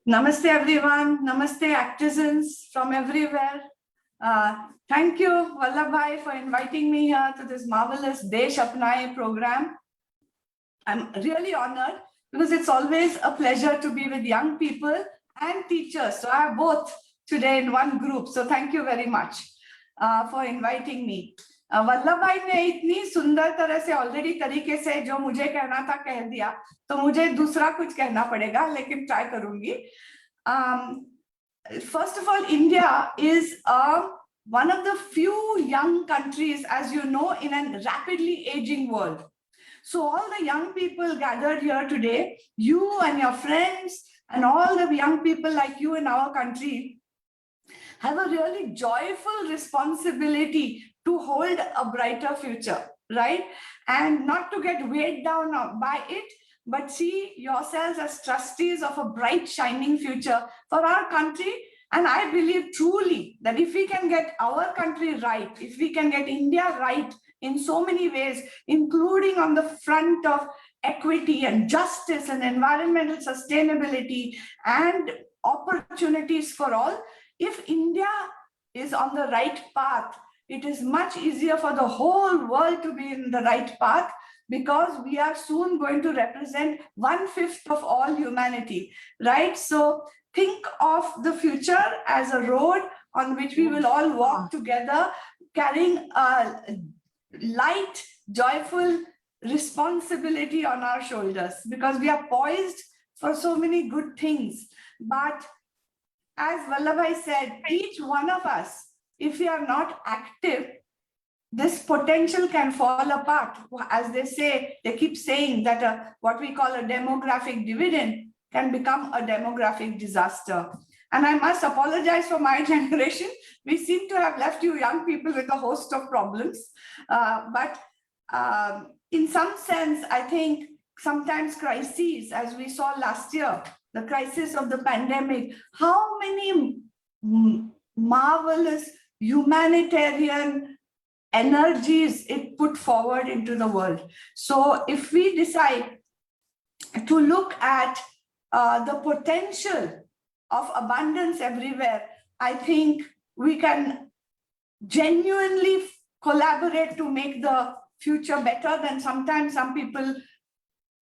Namaste everyone, namaste actizens from everywhere. Thank you Vallabhbhai for inviting me here to this marvelous Desh Apnaye program. I'm really honored because it's always a pleasure to be with young people and teachers. So I have both today in one group. So thank you very much for inviting me. Vallabhbhai ने इतनी सुंदर तरह से already तरीके से जो मुझे कहना था कह दिया, तो मुझे दूसरा कुछ कहना पड़ेगा, लेकिन ट्राई करूंगी. First of all, India is one of the few young countries, as you know, in a rapidly aging world. So all the young people gathered here today, you and your friends and all the young people like you in our country have a really joyful responsibility to hold a brighter future, right? And not to get weighed down by it, but see yourselves as trustees of a bright, shining future for our country. And I believe truly that if we can get our country right, if we can get India right in so many ways, including on the front of equity and justice and environmental sustainability and opportunities for all, if India is on the right path, it is much easier for the whole world to be in the right path, because we are soon going to represent 1/5 of all humanity, right? So think of the future as a road on which we will all walk together, carrying a light, joyful responsibility on our shoulders, because we are poised for so many good things. But as Vallabhbhai said, each one of us, if we are not active, this potential can fall apart. As they say, they keep saying that what we call a demographic dividend can become a demographic disaster. And I must apologize for my generation. We seem to have left you young people with a host of problems. But in some sense, I think sometimes crises, as we saw last year, the crisis of the pandemic, how many marvelous humanitarian energies it put forward into the world. So if we decide to look at the potential of abundance everywhere, I think we can genuinely collaborate to make the future better than sometimes some people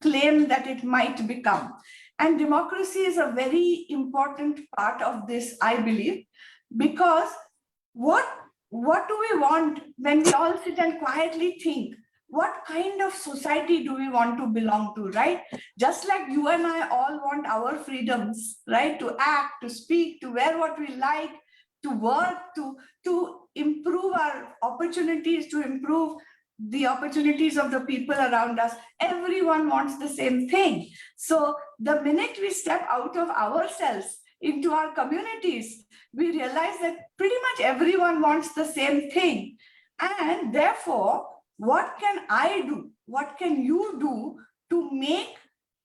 claim that it might become. And democracy is a very important part of this, I believe, because what do we want when we all sit and quietly think? What kind of society do we want to belong to, right? Just like you and I all want our freedoms, right? To act, to speak, to wear what we like, to work, to improve our opportunities, to improve the opportunities of the people around us. Everyone wants the same thing. So the minute we step out of ourselves into our communities, we realize that pretty much everyone wants the same thing. And therefore, what can I do? What can you do to make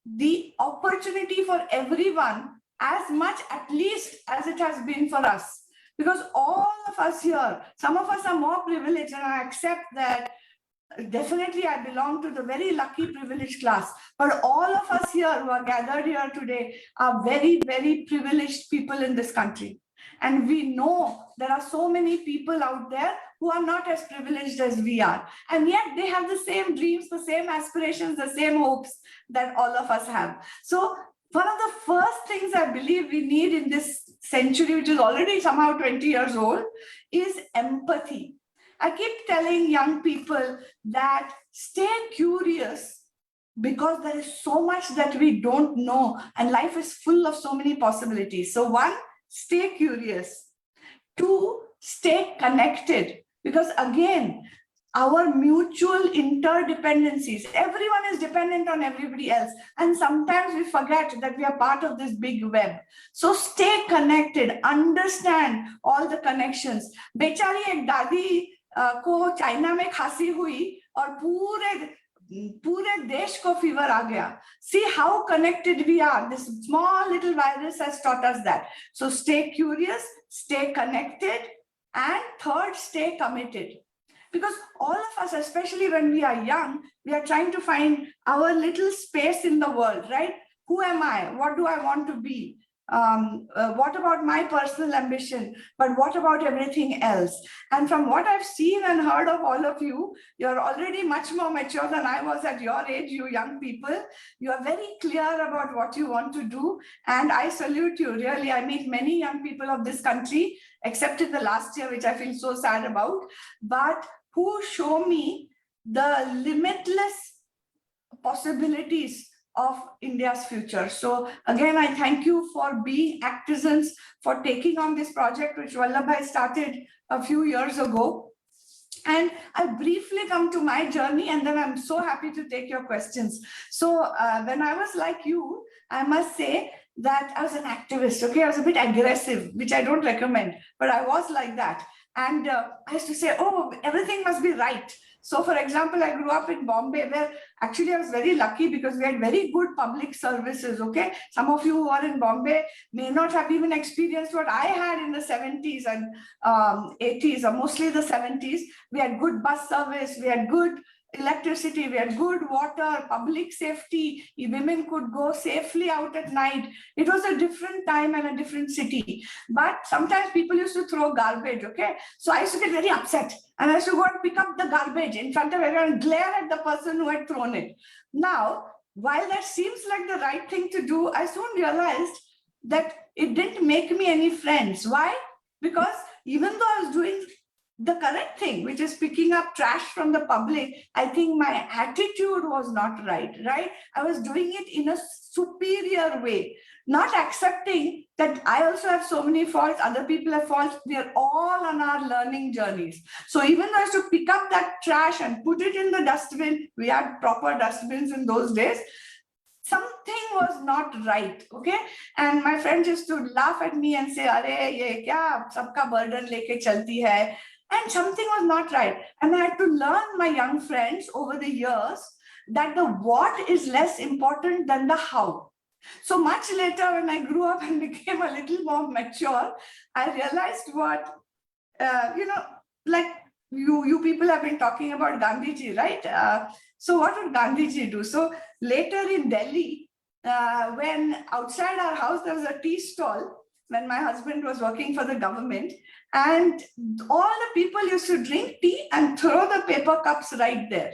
the opportunity for everyone as much, at least, as it has been for us? Because all of us here, some of us are more privileged, and I accept that. Definitely, I belong to the very lucky privileged class, but all of us here who are gathered here today are very, very privileged people in this country. And we know there are so many people out there who are not as privileged as we are. And yet they have the same dreams, the same aspirations, the same hopes that all of us have. So one of the first things I believe we need in this century, which is already somehow 20 years old, is empathy. I keep telling young people that stay curious, because there is so much that we don't know, and life is full of so many possibilities. So one, stay curious. Two, stay connected, because again, our mutual interdependencies, everyone is dependent on everybody else. And sometimes we forget that we are part of this big web. So stay connected, understand all the connections. Bechari ek dadi को China में खांसी हुई और पूरे देश को fever आ गया. See how connected we are. This small little virus has taught us that. So stay curious, stay connected, and third, stay committed. Because all of us, especially when we are young, we are trying to find our little space in the world, right? Who am I? What do I want to be? What about my personal ambition? But what about everything else? And from what I've seen and heard of all of you, you're already much more mature than I was at your age, you young people. You are very clear about what you want to do. And I salute you, really. I meet many young people of this country, except in the last year, which I feel so sad about, but who show me the limitless possibilities of India's future. So again, I thank you for being activans, for taking on this project, which Vallabhbhai started a few years ago. And I'll briefly come to my journey, and then I'm so happy to take your questions. So when I was like you, I must say that I was an activist, okay? I was a bit aggressive, which I don't recommend, but I was like that. And I used to say, oh, everything must be right. So for example, I grew up in Bombay, where actually I was very lucky because we had very good public services, okay? Some of you who are in Bombay may not have even experienced what I had in the 70s and 80s, or mostly the 70s. We had good bus service, we had good electricity, we had good water, public safety, women could go safely out at night. It was a different time and a different city. But sometimes people used to throw garbage, okay? So I used to get very upset, and I used to go and pick up the garbage in front of everyone and glare at the person who had thrown it. Now, while that seems like the right thing to do, I soon realized that it didn't make me any friends. Why? Because even though I was doing the correct thing, which is picking up trash from the public, I think my attitude was not right, right? I was doing it in a superior way, not accepting that I also have so many faults, other people have faults. We are all on our learning journeys. So even though I used to pick up that trash and put it in the dustbin, we had proper dustbins in those days, something was not right, okay? And my friends used to laugh at me and say, "Arey, ye kya sabka burden leke chalti hai?" And something was not right. And I had to learn, my young friends, over the years, that the what is less important than the how. So much later, when I grew up and became a little more mature, I realized what, like you people have been talking about Gandhiji, right? So what would Gandhiji do? So later in Delhi, when outside our house, there was a tea stall, when my husband was working for the government, and all the people used to drink tea and throw the paper cups right there.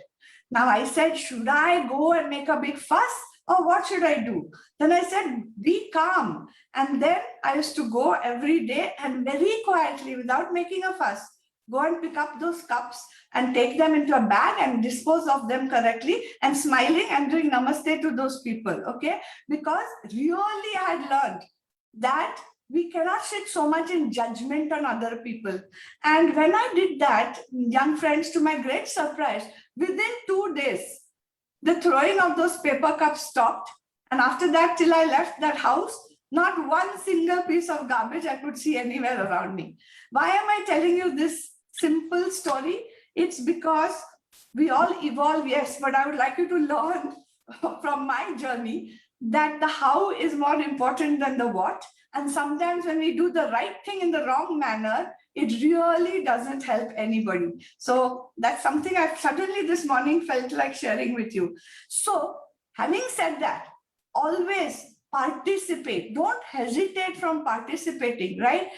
Now I said, should I go and make a big fuss, or what should I do? Then I said, be calm. And then I used to go every day and very quietly, without making a fuss, go and pick up those cups and take them into a bag and dispose of them correctly, and smiling and doing namaste to those people, okay? Because really I had learned that we cannot sit so much in judgment on other people. And when I did that, young friends, to my great surprise, within 2 days, the throwing of those paper cups stopped. And after that, till I left that house, not one single piece of garbage I could see anywhere around me. Why am I telling you this simple story? It's because we all evolve, yes, but I would like you to learn from my journey that the how is more important than the what. And sometimes when we do the right thing in the wrong manner, it really doesn't help anybody. So that's something I suddenly this morning felt like sharing with you. So having said that, always participate. Don't hesitate from participating, right?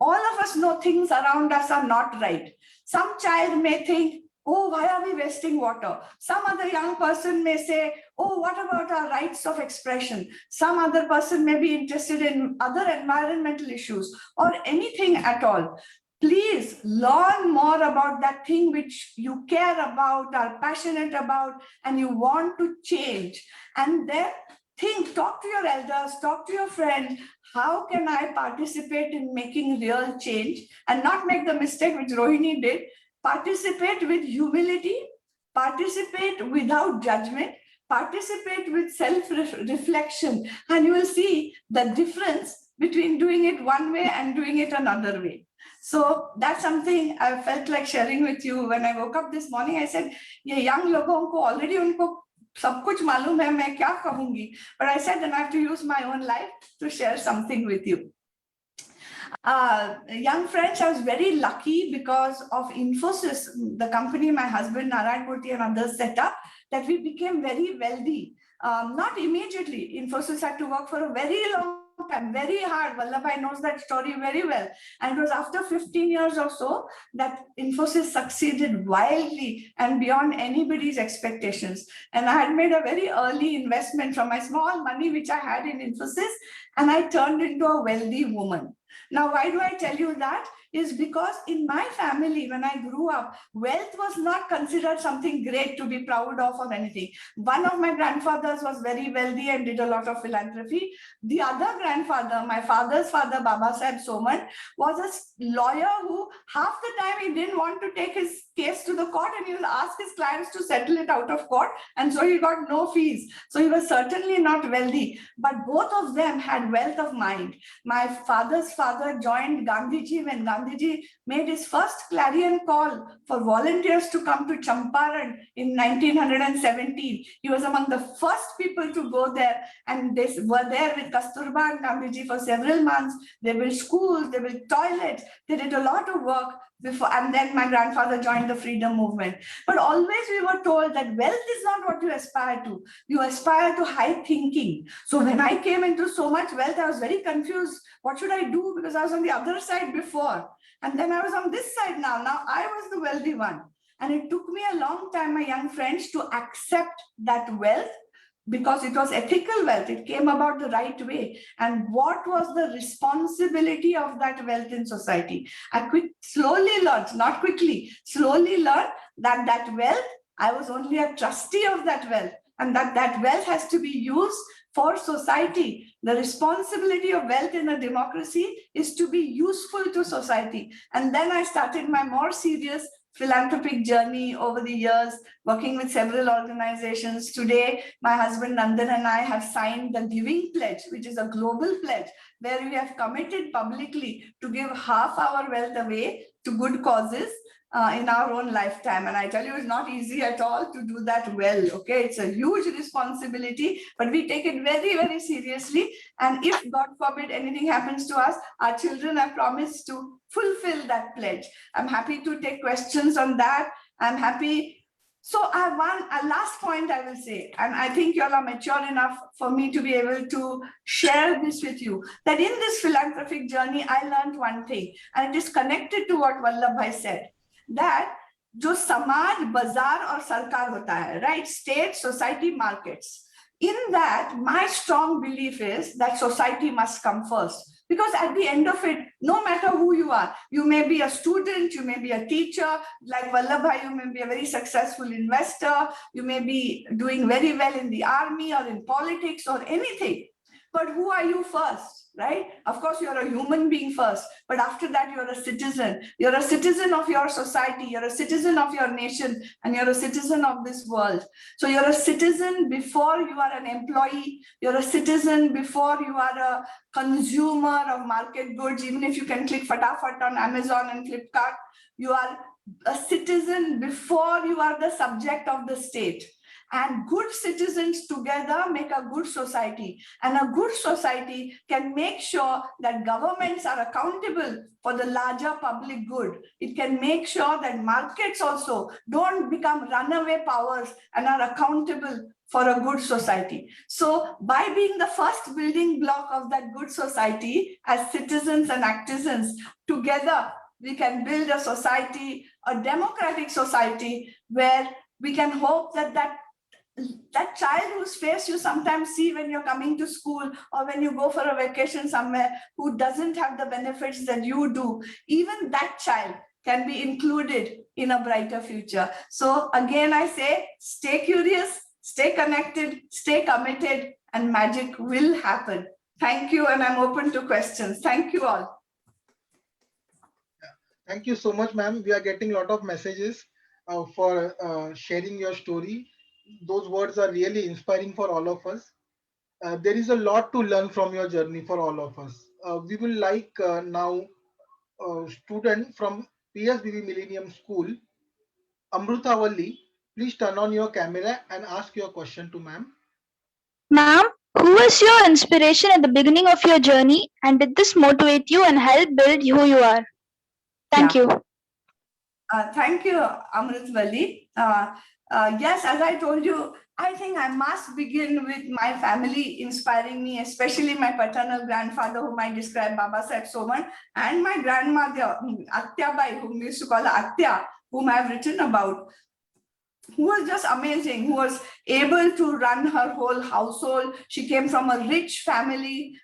All of us know things around us are not right. Some child may think, oh, why are we wasting water? Some other young person may say, oh, what about our rights of expression? Some other person may be interested in other environmental issues or anything at all. Please learn more about that thing which you care about, are passionate about, and you want to change. And then think, talk to your elders, talk to your friends. How can I participate in making real change and not make the mistake which Rohini did? Participate with humility, participate without judgment, participate with self-reflection, and you will see the difference between doing it one way and doing it another way. So that's something I felt like sharing with you. When I woke up this morning, I said, ye young logon ko already unko sab kuch malum hai, main kya kahungi? But I said, then I have to use my own life to share something with you. Young friends, I was very lucky because of Infosys, the company my husband Narayan Murthy and others set up, that we became very wealthy. Not immediately. Infosys had to work for a very long time, very hard. Vallabhbhai knows that story very well. And it was after 15 years or so that Infosys succeeded wildly and beyond anybody's expectations. And I had made a very early investment from my small money, which I had in Infosys, and I turned into a wealthy woman. Now, why do I tell you that? Is because in my family, when I grew up, wealth was not considered something great to be proud of or anything. One of my grandfathers was very wealthy and did a lot of philanthropy. The other grandfather, my father's father, Baba Saheb Soman, was a lawyer who half the time he didn't want to take his case to the court, and he will ask his clients to settle it out of court. And so he got no fees. So he was certainly not wealthy, but both of them had wealth of mind. My father's father joined Gandhiji when Gandhiji made his first clarion call for volunteers to come to Champaran in 1917. He was among the first people to go there, and they were there with Kasturba and Gandhiji for several months. They built schools, they built toilets, they did a lot of work before, and then my grandfather joined the freedom movement. But always we were told that wealth is not what you aspire to. You aspire to high thinking. So when I came into so much wealth, I was very confused. What should I do? Because I was on the other side before. And then I was on this side now. Now I was the wealthy one. And it took me a long time, my young friends, to accept that wealth, because it was ethical wealth. It came about the right way. And what was the responsibility of that wealth in society? I slowly learned, not quickly, slowly learned that that wealth, I was only a trustee of that wealth, and that wealth has to be used for society. The responsibility of wealth in a democracy is to be useful to society. And then I started my more serious philanthropic journey over the years, working with several organizations. Today, my husband Nandan and I have signed the Giving Pledge, which is a global pledge, where we have committed publicly to give half our wealth away to good causes in our own lifetime. And I tell you, it's not easy at all to do that well. Okay, it's a huge responsibility, but we take it very, very seriously. And if, God forbid, anything happens to us, our children have promised to fulfill that pledge. I'm happy to take questions on that. I'm happy. So I have a last point I will say, and I think you all are mature enough for me to be able to share this with you, that in this philanthropic journey, I learned one thing, and it is connected to what Vallabhbhai said, that जो समाज बाजार और सरकार होता है, right? State, society, markets. In that, my strong belief is that society must come first. Because at the end of it, no matter who you are, you may be a student, you may be a teacher, like Vallabhbhai, you may be a very successful investor, you may be doing very well in the army or in politics or anything. But who are you first, right? Of course, you're a human being first, but after that, you're a citizen. You're a citizen of your society, you're a citizen of your nation, and you're a citizen of this world. So you're a citizen before you are an employee. You're a citizen before you are a consumer of market goods. Even if you can click Fatafat on Amazon and Flipkart, you are a citizen before you are the subject of the state. And good citizens together make a good society. And a good society can make sure that governments are accountable for the larger public good. It can make sure that markets also don't become runaway powers and are accountable for a good society. So by being the first building block of that good society as citizens and actizens, together we can build a society, a democratic society, where we can hope that that child whose face you sometimes see when you're coming to school or when you go for a vacation somewhere, who doesn't have the benefits that you do, even that child can be included in a brighter future. So again, I say, stay curious, stay connected, stay committed, and magic will happen. Thank you, and I'm open to questions. Thank you all. Thank you so much, ma'am. We are getting a lot of messages for sharing your story. Those words are really inspiring for all of us. There is a lot to learn from your journey for all of us. We will like now a student from PSBB Millennium School, Amruta Valli. Please turn on your camera and ask your question to ma'am. Ma'am, who was your inspiration at the beginning of your journey, and did this motivate you and help build who you are? Thank you. Thank you, Amrit Valli. Yes, as I told you, I think I must begin with my family inspiring me, especially my paternal grandfather, whom I described, Baba Saheb Soman, and my grandmother, Atya Bai, whom we used to call Atya, whom I've written about, who was just amazing, who was able to run her whole household. She came from a rich family,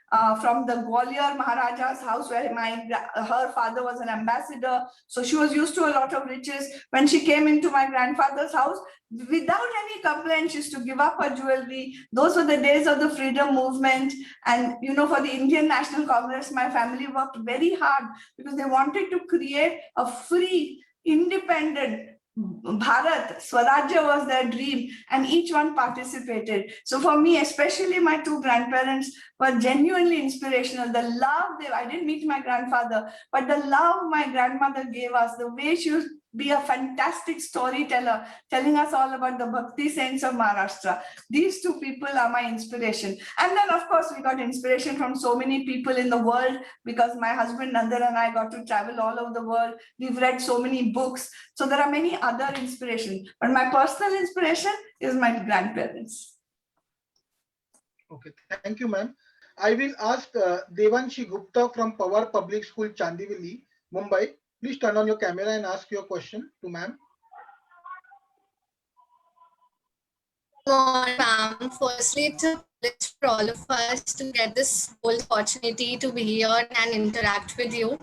from the Gwalior Maharaja's house, where her father was an ambassador. So she was used to a lot of riches. When she came into my grandfather's house, without any complaint, she used to give up her jewelry. Those were the days of the freedom movement. And, you know, for the Indian National Congress, my family worked very hard because they wanted to create a free, independent Bharat. Swarajya was their dream, and each one participated. So for me, especially my two grandparents were genuinely inspirational. The love I didn't meet my grandfather, but the love my grandmother gave us, the way she would be a fantastic storyteller, telling us all about the Bhakti saints of Maharashtra. These two people are my inspiration. And then, of course, we got inspiration from so many people in the world, because my husband Nandan and I got to travel all over the world. We've read so many books. So there are many other inspirations. But my personal inspiration is my grandparents. Okay, thank you, ma'am. I will ask Devanshi Gupta from Pawar Public School, Chandivali, Mumbai. Please turn on your camera and ask your question to ma'am. Good morning, ma'am. Firstly, it's a privilege for all of us to get this whole opportunity to be here and interact with you.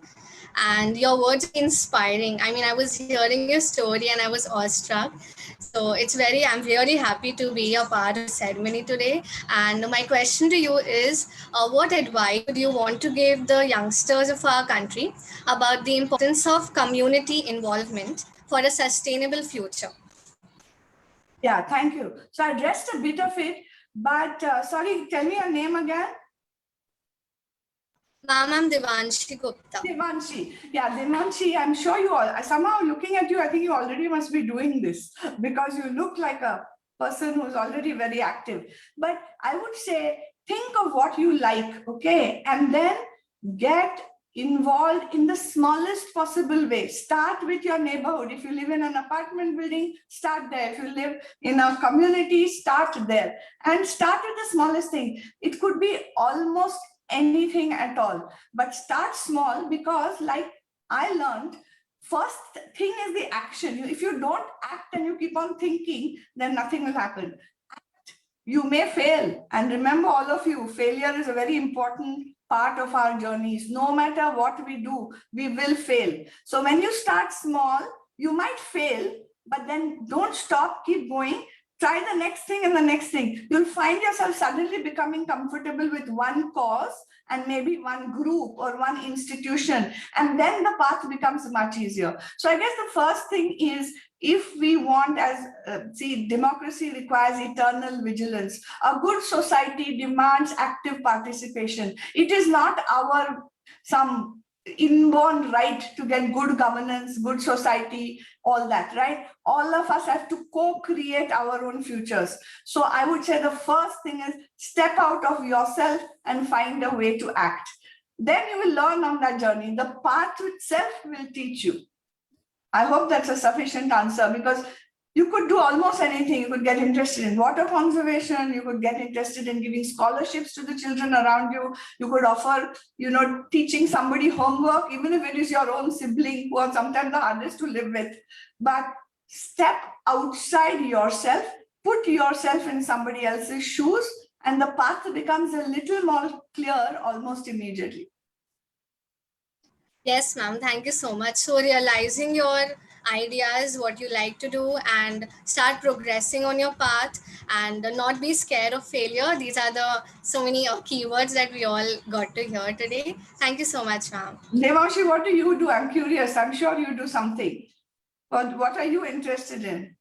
And your words are inspiring. I mean, I was hearing your story and I was awestruck. So I'm really happy to be a part of the ceremony today. And my question to you is, what advice would you want to give the youngsters of our country about the importance of community involvement for a sustainable future? Yeah, thank you. So I addressed a bit of it, but sorry, tell me your name again. Ma'am, I'm Devanshi Gupta. Devanshi. Yeah, Devanshi, I'm sure you all, somehow looking at you, I think you already must be doing this, because you look like a person who's already very active. But I would say, think of what you like, okay? And then get involved in the smallest possible way. Start with your neighborhood. If you live in an apartment building, start there. If you live in a community, start there. And start with the smallest thing. It could be almost anything at all, but start small, because like I learned, first thing is the action. If you don't act and you keep on thinking, then nothing will happen. You may fail, and remember, all of you, failure is a very important part of our journeys. No matter what we do, we will fail. So when you start small, you might fail, but then don't stop, keep going. Try the next thing and the next thing. You'll find yourself suddenly becoming comfortable with one cause and maybe one group or one institution. And then the path becomes much easier. So I guess the first thing is, if we want, democracy requires eternal vigilance. A good society demands active participation. It is not some inborn right to get good governance, good society, all that, right? All of us have to co-create our own futures. So I would say the first thing is, step out of yourself and find a way to act. Then you will learn on that journey. The path itself will teach you. I hope that's a sufficient answer, because you could do almost anything. You could get interested in water conservation. You could get interested in giving scholarships to the children around you. You could offer, teaching somebody homework, even if it is your own sibling, who are sometimes the hardest to live with. But step outside yourself, put yourself in somebody else's shoes, and the path becomes a little more clear almost immediately. Yes, ma'am. Thank you so much. So realizing your ideas, what you like to do, and start progressing on your path, and not be scared of failure. These are the so many keywords that we all got to hear today. Thank you so much, ma'am. Devanshi, what do you do? I'm curious. I'm sure you do something. But what are you interested in?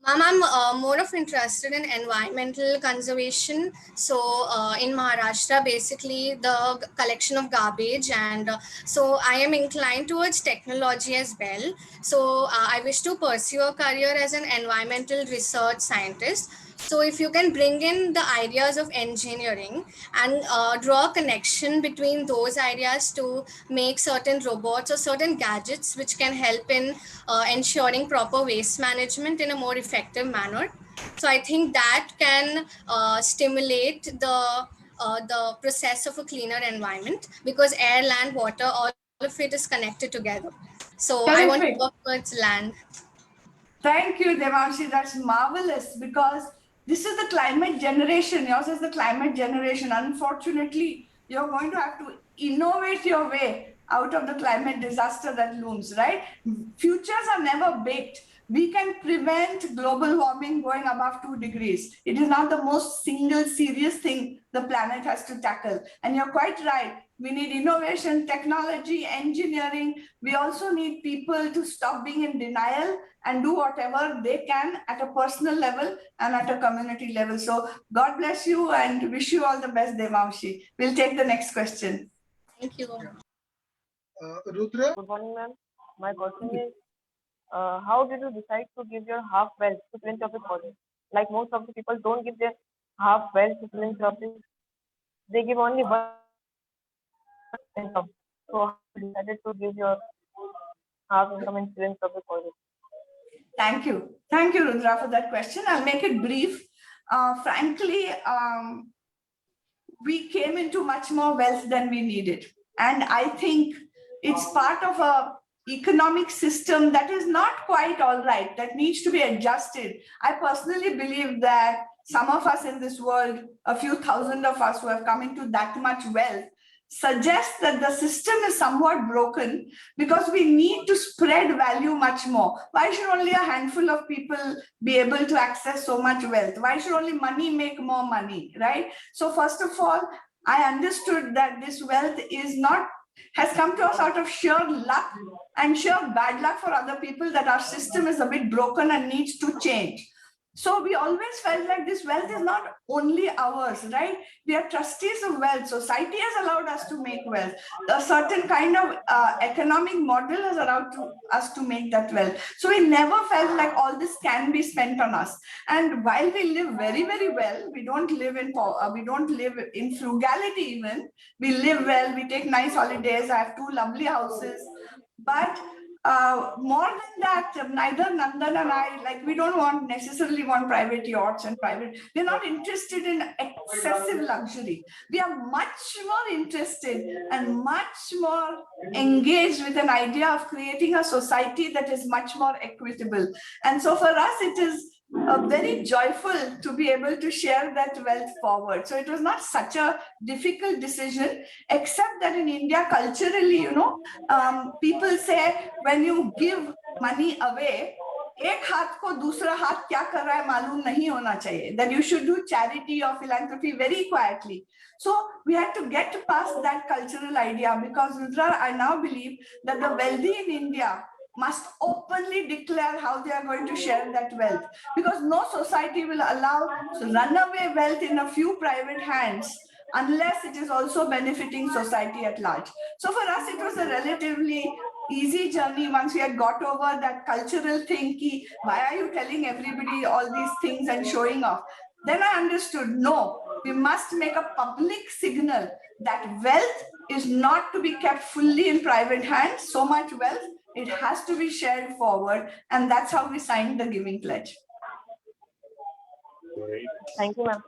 Ma'am, I'm more of interested in environmental conservation. So in Maharashtra, basically the collection of garbage, and so I am inclined towards technology as well. So I wish to pursue a career as an environmental research scientist. So if you can bring in the ideas of engineering and draw a connection between those ideas to make certain robots or certain gadgets which can help in ensuring proper waste management in a more effective manner. So I think that can stimulate the process of a cleaner environment, because air, land, water, all of it is connected together. So I want to Terrific. work towards land. Thank you, Devanshi. That's marvelous, because this is the climate generation. Yours is the climate generation. Unfortunately, you're going to have to innovate your way out of the climate disaster that looms, right? Futures are never baked. We can prevent global warming going above 2 degrees. It is not the most single serious thing the planet has to tackle. And you're quite right. We need innovation, technology, engineering. We also need people to stop being in denial and do whatever they can at a personal level and at a community level. So God bless you and wish you all the best, Devanshi. We'll take the next question. Thank you. Rudra, Good morning, ma'am. My question is, how did you decide to give your half wealth to philanthropic causes? Like most of the people don't give their half wealth to philanthropic, they give only one income. So how you decided to give your half income in philanthropic causes? Thank you. Thank you, Rudra, for that question. I'll make it brief. Frankly, we came into much more wealth than we needed. And I think it's part of a economic system that is not quite all right, that needs to be adjusted. I personally believe that some of us in this world, a few thousand of us who have come into that much wealth, suggests that the system is somewhat broken, because we need to spread value much more. Why should only a handful of people be able to access so much wealth? Why should only money make more money, right? So first of all, I understood that this wealth has come to us out of sheer luck and sheer bad luck for other people, that our system is a bit broken and needs to change. So we always felt like this wealth is not only ours, right? We are trustees of wealth. Society has allowed us to make wealth. A certain kind of economic model has allowed us to make that wealth. So we never felt like all this can be spent on us. And while we live very, very well, we don't live in frugality even. We live well, we take nice holidays. I have 2 lovely houses. But more than that, neither Nandan and I, we don't necessarily want private yachts and we're not interested in excessive luxury. We are much more interested and much more engaged with an idea of creating a society that is much more equitable. And so for us, it is very joyful to be able to share that wealth forward. So it was not such a difficult decision, except that in India, culturally, people say when you give money away, एक हाथ को दूसरा हाथ क्या कर रहा है मालूम नहीं होना चाहिए, that you should do charity or philanthropy very quietly. So we had to get past that cultural idea, because Rudra, I now believe that the wealthy in India must openly declare how they are going to share that wealth, because no society will allow runaway wealth in a few private hands unless it is also benefiting society at large. So for us, it was a relatively easy journey once we had got over that cultural thing, ki, why are you telling everybody all these things and showing off? Then I understood, no, we must make a public signal that wealth is not to be kept fully in private hands, so much wealth, it has to be shared forward. And that's how we signed the Giving Pledge. Thank you, ma'am.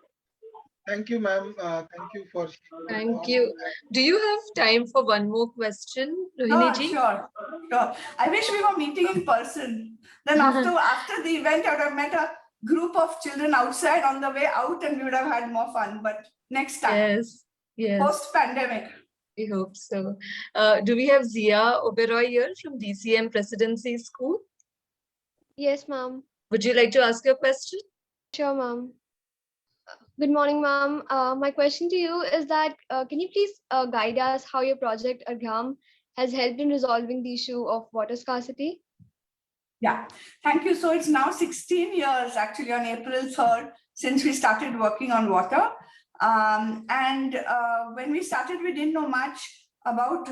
thank you, ma'am. Thank you for. Thank you. Do you have time for one more question, Rohini ji? Sure. I wish we were meeting in person. Then after the event, I would have met a group of children outside on the way out, and we would have had more fun. But next time, Yes. post-pandemic. We hope so. Do we have Zia Oberoi here from DCM Presidency School? Yes, ma'am. Would you like to ask your question? Sure, ma'am. Good morning, ma'am. My question to you is that can you please guide us how your project Argham has helped in resolving the issue of water scarcity? Yeah, thank you. So it's now 16 years, actually, on April 3rd, since we started working on water. When we started, we didn't know much about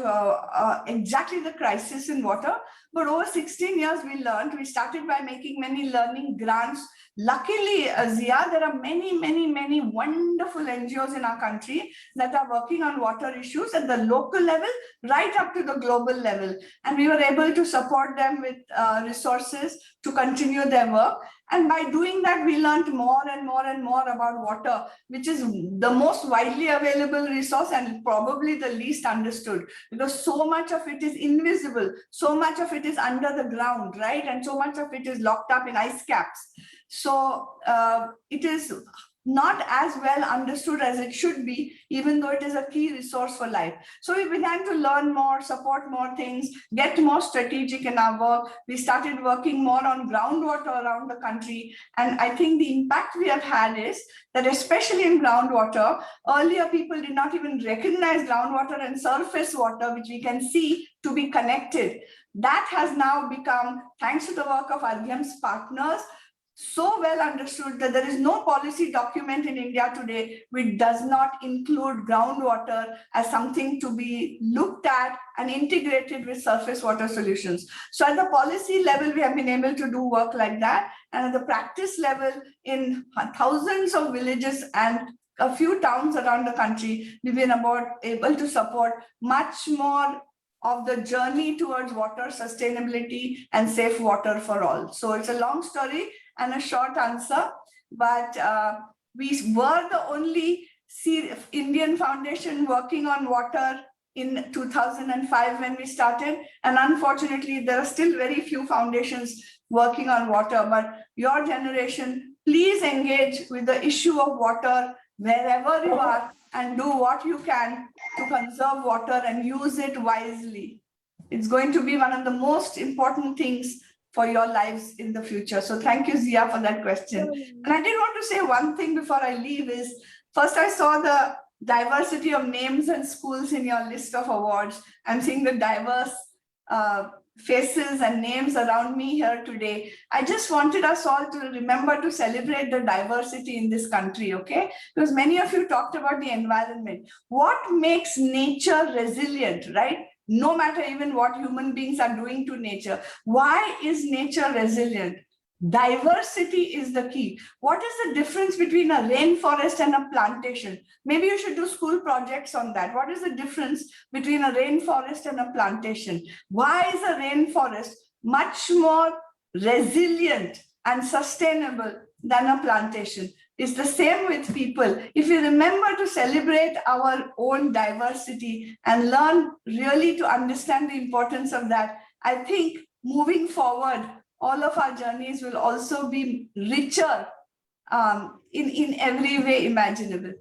exactly the crisis in water. But over 16 years, we learned. We started by making many learning grants. Luckily, Zia, there are many, many, many wonderful NGOs in our country that are working on water issues at the local level, right up to the global level. And we were able to support them with resources to continue their work. And by doing that, we learned more and more and more about water, which is the most widely available resource and probably the least understood, because so much of it is invisible, so much of it is under the ground, right? And so much of it is locked up in ice caps. So it is not as well understood as it should be, even though it is a key resource for life. So we began to learn more, support more things, get more strategic in our work. We started working more on groundwater around the country. And I think the impact we have had is that, especially in groundwater, earlier people did not even recognize groundwater and surface water, which we can see, to be connected. That has now become, thanks to the work of Argham's partners, so well understood that there is no policy document in India today which does not include groundwater as something to be looked at and integrated with surface water solutions. So at the policy level, we have been able to do work like that. And at the practice level, in thousands of villages and a few towns around the country, we've been able to support much more of the journey towards water sustainability and safe water for all. So it's a long story and a short answer, but we were the only Indian foundation working on water in 2005 when we started. And unfortunately, there are still very few foundations working on water, but your generation, please engage with the issue of water wherever you are and do what you can to conserve water and use it wisely. It's going to be one of the most important things for your lives in the future. So thank you, Zia, for that question. And I did want to say one thing before I leave is, first I saw the diversity of names and schools in your list of awards. I'm seeing the diverse faces and names around me here today. I just wanted us all to remember to celebrate the diversity in this country, okay? Because many of you talked about the environment. What makes nature resilient, right? No matter even what human beings are doing to nature. Why is nature resilient? Diversity is the key. What is the difference between a rainforest and a plantation? Maybe you should do school projects on that. What is the difference between a rainforest and a plantation? Why is a rainforest much more resilient and sustainable than a plantation? It's the same with people. If we remember to celebrate our own diversity and learn really to understand the importance of that, I think moving forward, all of our journeys will also be richer in every way imaginable.